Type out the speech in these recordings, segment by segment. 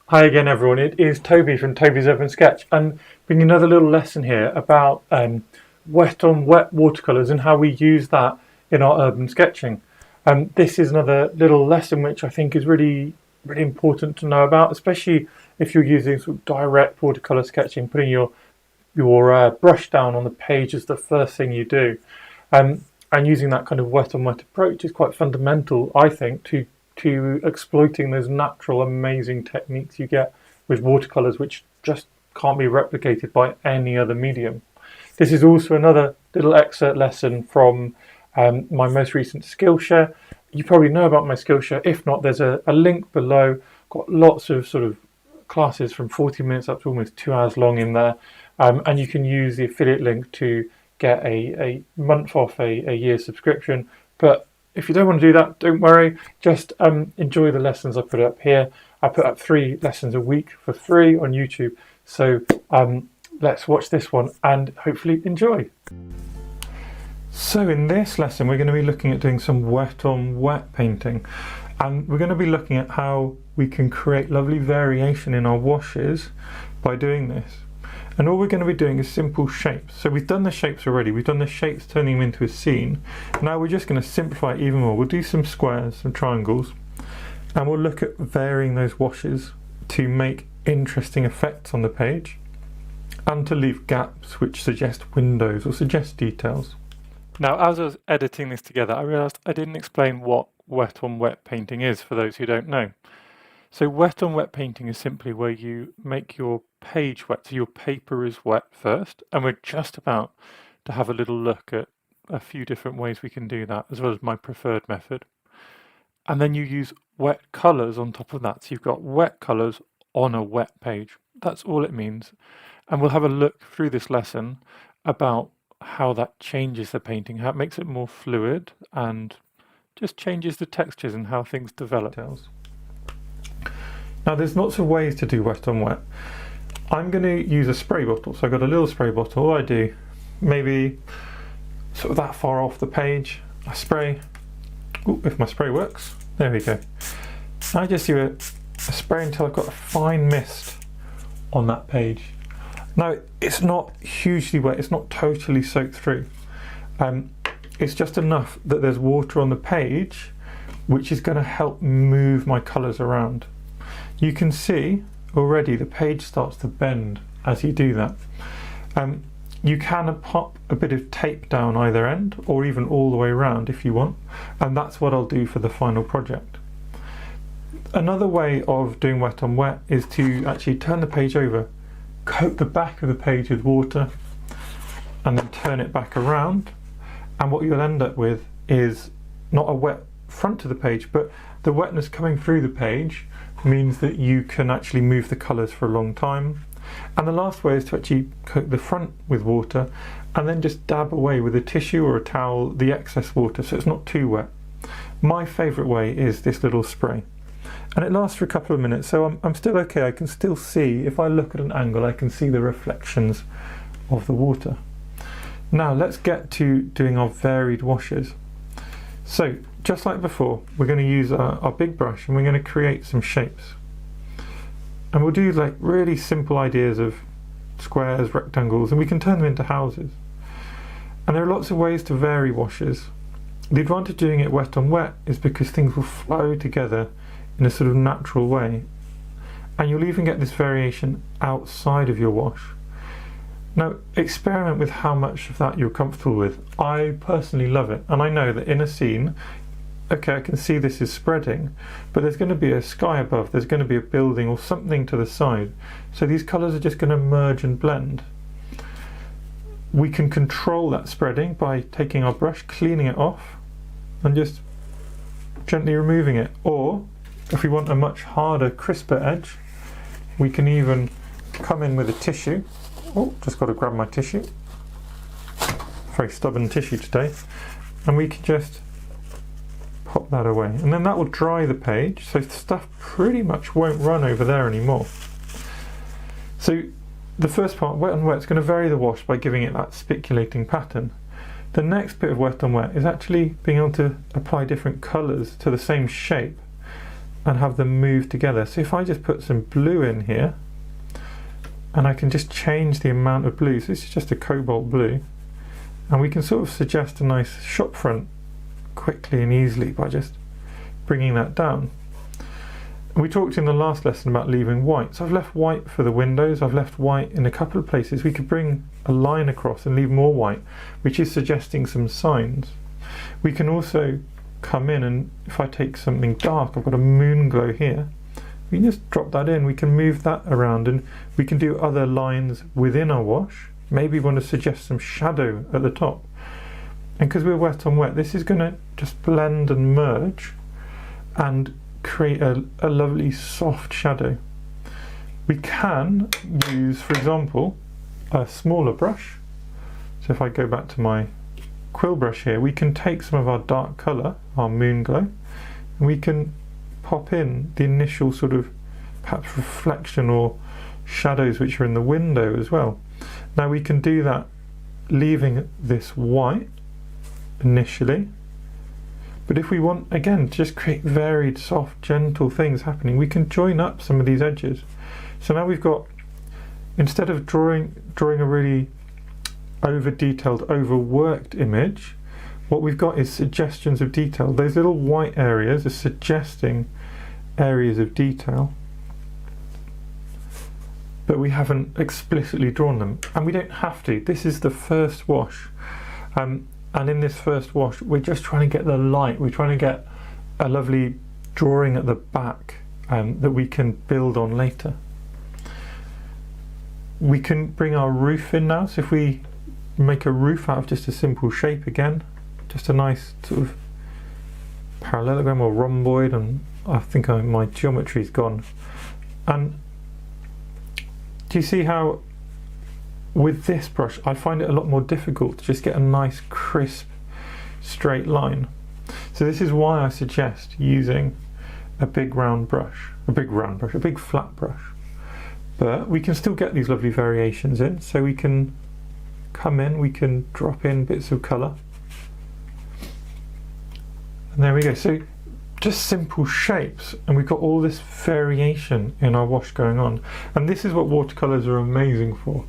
Hi again everyone, it is Toby from Toby's Urban Sketch and bringing another little lesson here about wet on wet watercolours and how we use that in our urban sketching. This is another little lesson which I think is really important to know about, especially if you're using sort of direct watercolour sketching, putting your brush down on the page is the first thing you do. And using that kind of wet on wet approach is quite fundamental, I think, to exploiting those natural, amazing techniques you get with watercolours, which just can't be replicated by any other medium. This is also another little excerpt lesson from my most recent Skillshare. You probably know about my Skillshare. If not, there's a link below. Got lots of sort of classes from 40 minutes up to almost 2 hours long in there. And you can use the affiliate link to get a month off a year subscription. But if you don't want to do that, don't worry. Just enjoy the lessons I put up here. I put up 3 lessons a week for free on YouTube. So let's watch this one and hopefully enjoy. So in this lesson, we're going to be looking at doing some wet on wet painting. And we're going to be looking at how we can create lovely variation in our washes by doing this. And all we're going to be doing is simple shapes. So we've done the shapes already. We've done the shapes turning them into a scene. Now we're just going to simplify it even more. We'll do some squares, some triangles, and we'll look at varying those washes to make interesting effects on the page and to leave gaps which suggest windows or suggest details. Now, as I was editing this together, I realised I didn't explain what wet on wet painting is for those who don't know. So wet on wet painting is simply where you make your page wet, so your paper is wet first, and we're just about to have a little look at a few different ways we can do that, as well as my preferred method. And then you use wet colours on top of that, so you've got wet colours on a wet page. That's all it means. And we'll have a look through this lesson about how that changes the painting, how it makes it more fluid and just changes the textures and how things develop. Now there's lots of ways to do wet on wet. I'm going to use a spray bottle. So I've got a little spray bottle. All I do, maybe sort of that far off the page, I spray. Ooh, if my spray works, there we go. I just do a spray until I've got a fine mist on that page. Now it's not hugely wet, it's not totally soaked through. It's just enough that there's water on the page, which is going to help move my colours around. You can see already the page starts to bend as you do that. You can pop a bit of tape down either end or even all the way around if you want, and that's what I'll do for the final project. Another way of doing wet on wet is to actually turn the page over, coat the back of the page with water and then turn it back around, and what you'll end up with is not a wet front of the page, but the wetness coming through the page means that you can actually move the colours for a long time. And the last way is to actually coat the front with water and then just dab away with a tissue or a towel the excess water so it's not too wet. My favourite way is this little spray, and it lasts for a couple of minutes, so I'm still okay. I can still see, if I look at an angle, I can see the reflections of the water. Now let's get to doing our varied washes. So just like before, we're going to use our big brush and we're going to create some shapes. And we'll do like really simple ideas of squares, rectangles, and we can turn them into houses. And there are lots of ways to vary washes. The advantage of doing it wet on wet is because things will flow together in a sort of natural way. And you'll even get this variation outside of your wash. Now, experiment with how much of that you're comfortable with. I personally love it, and I know that in a scene, okay, I can see this is spreading, but there's going to be a sky above, there's going to be a building or something to the side, so these colours are just going to merge and blend. We can control that spreading by taking our brush, cleaning it off, and just gently removing it. Or, if we want a much harder, crisper edge, we can even come in with a tissue. Oh, just got to grab my tissue. Very stubborn tissue today. And we can just pop that away. And then that will dry the page, so stuff pretty much won't run over there anymore. So the first part, wet on wet, is going to vary the wash by giving it that spiculating pattern. The next bit of wet on wet is actually being able to apply different colours to the same shape and have them move together. So if I just put some blue in here, and I can just change the amount of blue, so this is just a cobalt blue, and we can sort of suggest a nice shop front quickly and easily by just bringing that down. We talked in the last lesson about leaving white, so I've left white for the windows, I've left white in a couple of places. We could bring a line across and leave more white, which is suggesting some signs. We can also come in, and if I take something dark, I've got a moon glow here, we can just drop that in, we can move that around, and we can do other lines within our wash. Maybe we want to suggest some shadow at the top, and because we're wet on wet, this is going to just blend and merge and create a lovely soft shadow. We can use, for example, a smaller brush. So if I go back to my quill brush here, we can take some of our dark colour, our moon glow, and we can pop in the initial sort of perhaps reflection or shadows which are in the window as well. Now we can do that leaving this white initially, but if we want, again, to just create varied, soft, gentle things happening, we can join up some of these edges. So now we've got, instead of drawing a really over-detailed, overworked image, what we've got is suggestions of detail. Those little white areas are suggesting areas of detail, but we haven't explicitly drawn them, and we don't have to. This is the first wash, and in this first wash we're just trying to get the light, we're trying to get a lovely drawing at the back that we can build on later. We can bring our roof in now, so if we make a roof out of just a simple shape, again, just a nice sort of parallelogram or rhomboid, and I think my geometry's gone. And do you see how with this brush I find it a lot more difficult to just get a nice crisp straight line? So this is why I suggest using a big flat brush. But we can still get these lovely variations in, so we can come in, we can drop in bits of colour, and there we go. So just simple shapes, and we've got all this variation in our wash going on, and this is what watercolours are amazing for.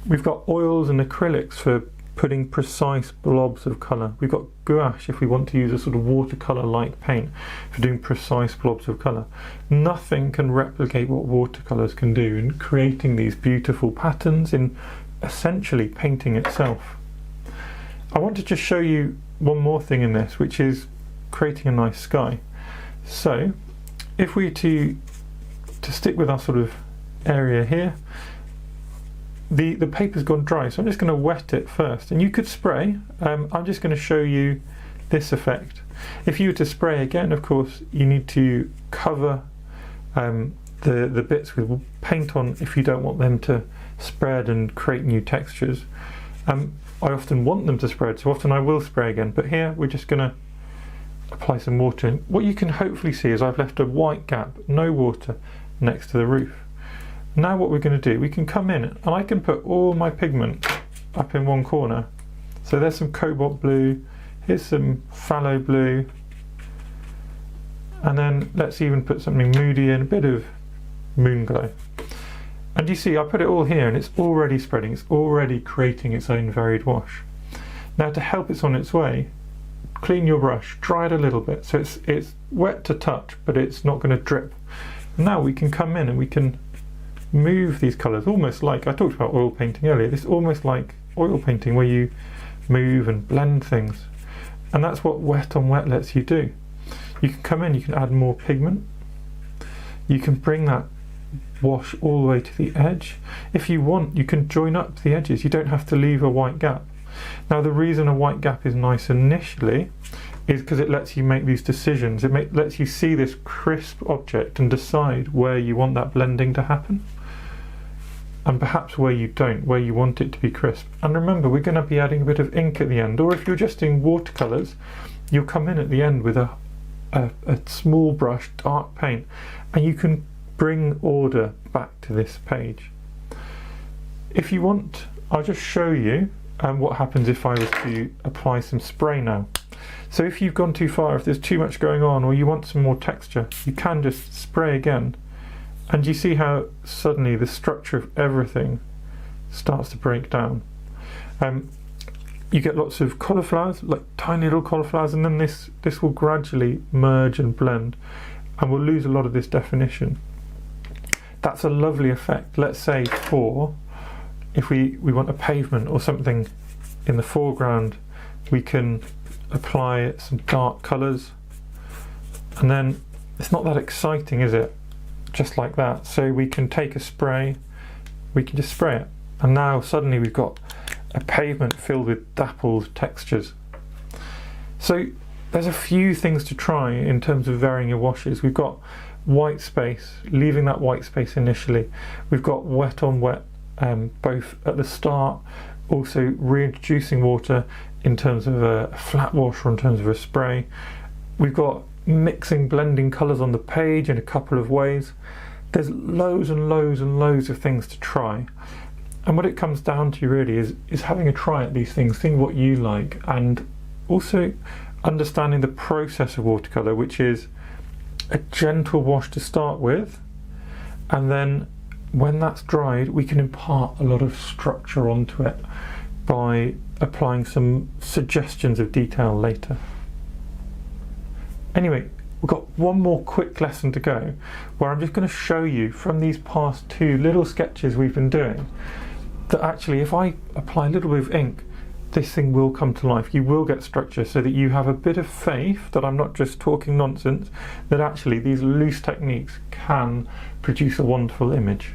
We've got oils and acrylics for putting precise blobs of colour. We've got gouache if we want to use a sort of watercolour-like paint for doing precise blobs of colour. Nothing can replicate what watercolours can do in creating these beautiful patterns, in essentially painting itself. I want to just show you one more thing in this, which is creating a nice sky. So if we to stick with our sort of area here, the paper's gone dry, so I'm just going to wet it first, and you could spray. I'm just going to show you this effect. If you were to spray again, of course you need to cover the bits with paint on if you don't want them to spread and create new textures. I often want them to spread, so often I will spray again, but here we're just going to apply some water. And what you can hopefully see is I've left a white gap, no water, next to the roof. Now what we're going to do, we can come in and I can put all my pigment up in one corner. So there's some cobalt blue, here's some phthalo blue, and then let's even put something moody in, a bit of moon glow. And you see I put it all here and it's already spreading, it's already creating its own varied wash. Now to help it on its way, clean your brush, dry it a little bit so it's wet to touch but it's not going to drip. Now we can come in and we can move these colours, almost like I talked about oil painting earlier. This is almost like oil painting where you move and blend things, and that's what wet on wet lets you do. You can come in, you can add more pigment, you can bring that wash all the way to the edge. If you want, you can join up the edges, you don't have to leave a white gap. Now the reason a white gap is nice initially is because it lets you make these decisions. It lets you see this crisp object and decide where you want that blending to happen, and perhaps where you don't, where you want it to be crisp. And remember, we're going to be adding a bit of ink at the end, or if you're just doing watercolours, you'll come in at the end with a small brush, dark paint, and you can bring order back to this page. If you want, I'll just show you what happens if I was to apply some spray now. So if you've gone too far, if there's too much going on, or you want some more texture, you can just spray again. And you see how suddenly the structure of everything starts to break down. You get lots of cauliflowers, like tiny little cauliflowers, and then this will gradually merge and blend, and we'll lose a lot of this definition. That's a lovely effect. Let's say if we want a pavement or something in the foreground, we can apply some dark colours, and then it's not that exciting, is it? Just like that. So we can take a spray, we can just spray it, and now suddenly we've got a pavement filled with dappled textures. So there's a few things to try in terms of varying your washes. We've got white space, leaving that white space initially. We've got wet on wet, both at the start, also reintroducing water in terms of a flat wash or in terms of a spray. We've got mixing, blending colours on the page in a couple of ways. There's loads and loads and loads of things to try. And what it comes down to really is having a try at these things, seeing what you like, and also understanding the process of watercolour, which is a gentle wash to start with, and then when that's dried we can impart a lot of structure onto it by applying some suggestions of detail later. Anyway, we've got one more quick lesson to go, where I'm just going to show you from these past two little sketches we've been doing that actually if I apply a little bit of ink, this thing will come to life. You will get structure, so that you have a bit of faith that I'm not just talking nonsense, that actually these loose techniques can produce a wonderful image.